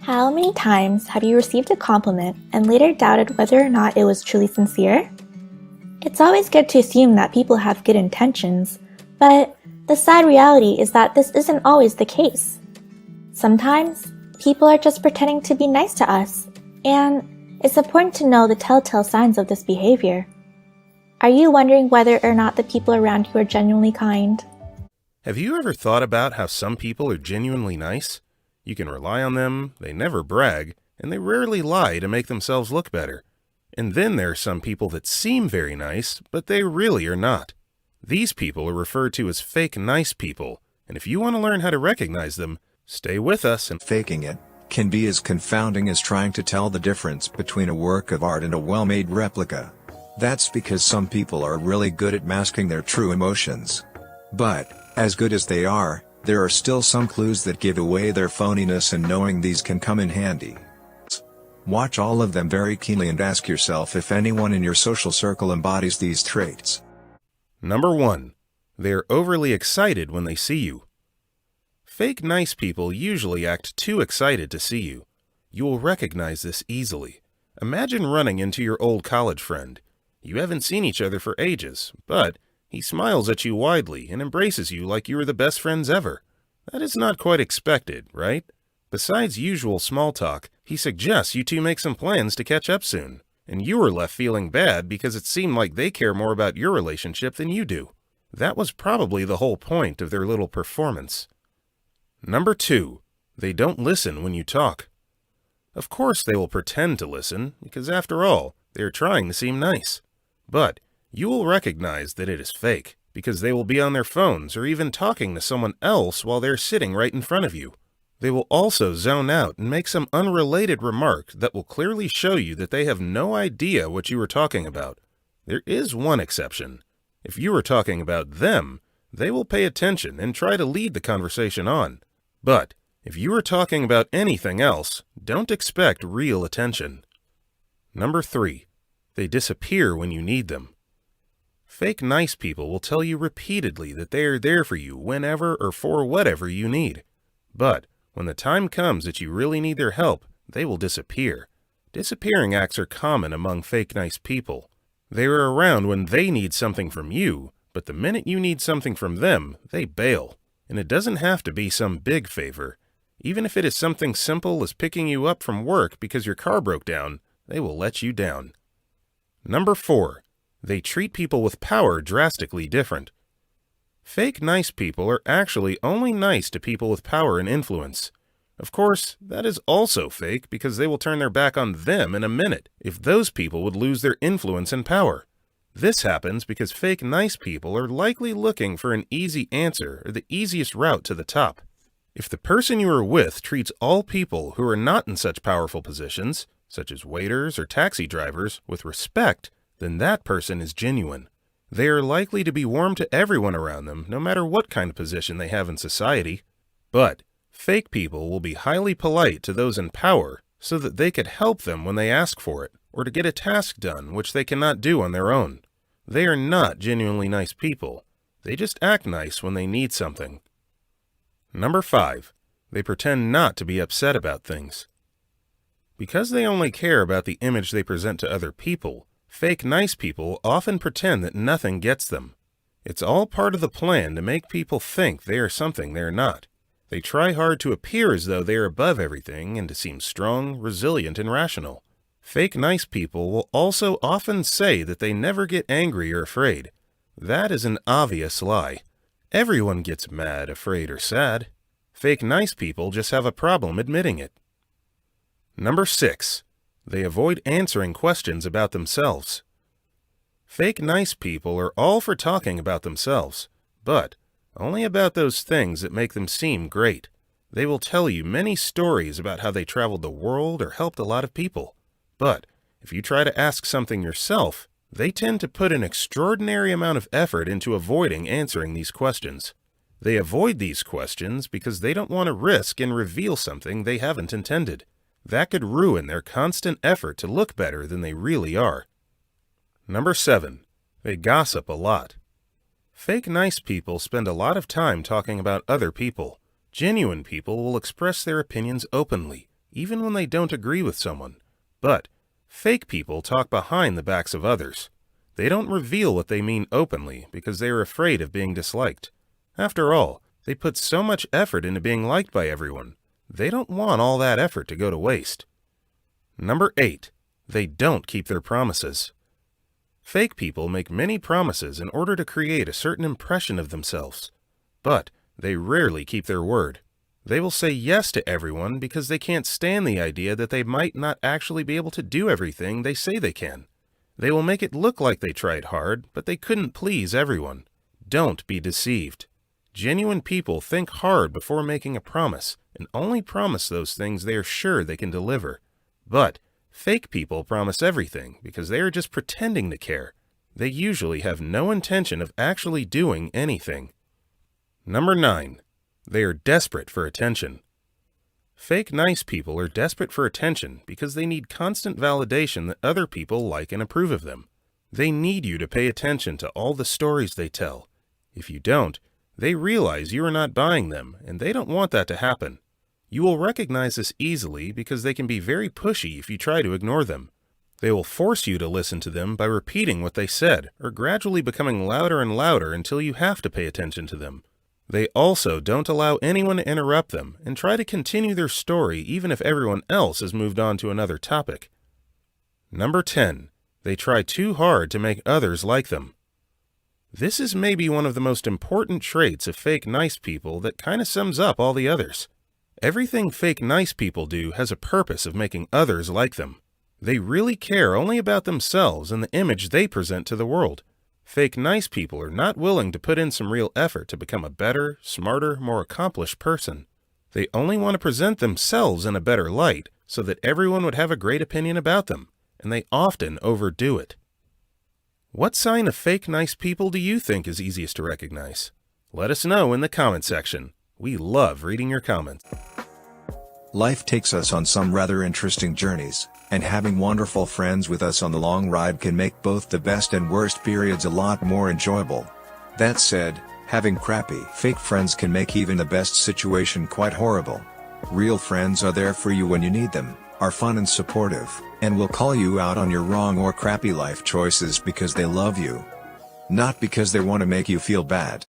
How many times have you received a compliment and later doubted whether or not it was truly sincere? It's always good to assume that people have good intentions, but the sad reality is that this isn't always the case. Sometimes, people are just pretending to be nice to us, and it's important to know the telltale signs of this behavior. Are you wondering whether or not the people around you are genuinely kind? Have you ever thought about how some people are genuinely nice? You can rely on them, they never brag, and they rarely lie to make themselves look better. And then there are some people that seem very nice, but they really are not. These people are referred to as fake nice people, and if you want to learn how to recognize them, stay with us and faking it can be as confounding as trying to tell the difference between a work of art and a well-made replica. That's because some people are really good at masking their true emotions. But, as good as they are, there are still some clues that give away their phoniness, and knowing these can come in handy. Watch all of them very keenly and ask yourself if anyone in your social circle embodies these traits. Number 1. They are overly excited when they see you. Fake nice people usually act too excited to see you. You will recognize this easily. Imagine running into your old college friend. You haven't seen each other for ages, but he smiles at you widely and embraces you like you are the best friends ever. That is not quite expected, right? Besides usual small talk, he suggests you two make some plans to catch up soon, and you are left feeling bad because it seemed like they care more about your relationship than you do. That was probably the whole point of their little performance. Number 2. They don't listen when you talk. Of course they will pretend to listen, because after all, they are trying to seem nice. But you will recognize that it is fake, because they will be on their phones or even talking to someone else while they're sitting right in front of you. They will also zone out and make some unrelated remark that will clearly show you that they have no idea what you are talking about. There is one exception. If you are talking about them, they will pay attention and try to lead the conversation on. But if you are talking about anything else, don't expect real attention. Number 3. They disappear when you need them. Fake nice people will tell you repeatedly that they are there for you whenever or for whatever you need. But when the time comes that you really need their help, they will disappear. Disappearing acts are common among fake nice people. They are around when they need something from you, but the minute you need something from them, they bail. And it doesn't have to be some big favor. Even if it is something simple as picking you up from work because your car broke down, they will let you down. Number 4. They treat people with power drastically different. Fake nice people are actually only nice to people with power and influence. Of course, that is also fake because they will turn their back on them in a minute if those people would lose their influence and power. This happens because fake nice people are likely looking for an easy answer or the easiest route to the top. If the person you are with treats all people who are not in such powerful positions, such as waiters or taxi drivers, with respect, then that person is genuine. They are likely to be warm to everyone around them, no matter what kind of position they have in society. But fake people will be highly polite to those in power so that they could help them when they ask for it, or to get a task done which they cannot do on their own. They are not genuinely nice people. They just act nice when they need something. Number 5. They pretend not to be upset about things. Because they only care about the image they present to other people, fake nice people often pretend that nothing gets them. It's all part of the plan to make people think they are something they are not. They try hard to appear as though they are above everything and to seem strong, resilient, and rational. Fake nice people will also often say that they never get angry or afraid. That is an obvious lie. Everyone gets mad, afraid, or sad. Fake nice people just have a problem admitting it. Number 6. They avoid answering questions about themselves. Fake nice people are all for talking about themselves, but only about those things that make them seem great. They will tell you many stories about how they traveled the world or helped a lot of people. But if you try to ask something yourself, they tend to put an extraordinary amount of effort into avoiding answering these questions. They avoid these questions because they don't want to risk and reveal something they haven't intended. That could ruin their constant effort to look better than they really are. Number 7. They gossip a lot. Fake nice people spend a lot of time talking about other people. Genuine people will express their opinions openly. even when they don't agree with someone. But fake people talk behind the backs of others. They don't reveal what they mean openly because they are afraid of being disliked. After all, they put so much effort into being liked by everyone. They don't want all that effort to go to waste. Number 8. They don't keep their promises. Fake people make many promises in order to create a certain impression of themselves. But they rarely keep their word. They will say yes to everyone because they can't stand the idea that they might not actually be able to do everything they say they can. They will make it look like they tried hard, but they couldn't please everyone. Don't be deceived. Genuine people think hard before making a promise and only promise those things they are sure they can deliver. But fake people promise everything because they are just pretending to care. They usually have no intention of actually doing anything. Number 9. They are desperate for attention. Fake nice people are desperate for attention because they need constant validation that other people like and approve of them. They need you to pay attention to all the stories they tell. If you don't, they realize you are not buying them, and they don't want that to happen. You will recognize this easily because they can be very pushy if you try to ignore them. They will force you to listen to them by repeating what they said, or gradually becoming louder and louder until you have to pay attention to them. They also don't allow anyone to interrupt them and try to continue their story even if everyone else has moved on to another topic. Number 10. They try too hard to make others like them. This is maybe one of the most important traits of fake nice people that kind of sums up all the others. Everything fake nice people do has a purpose of making others like them. They really care only about themselves and the image they present to the world. Fake nice people are not willing to put in some real effort to become a better, smarter, more accomplished person. They only want to present themselves in a better light so that everyone would have a great opinion about them, and they often overdo it. What sign of fake nice people do you think is easiest to recognize? Let us know in the comment section. We love reading your comments. Life takes us on some rather interesting journeys, and having wonderful friends with us on the long ride can make both the best and worst periods a lot more enjoyable. That said, having crappy fake friends can make even the best situation quite horrible. Real friends are there for you when you need them, are fun and supportive, and will call you out on your wrong or crappy life choices because they love you. Not because they want to make you feel bad.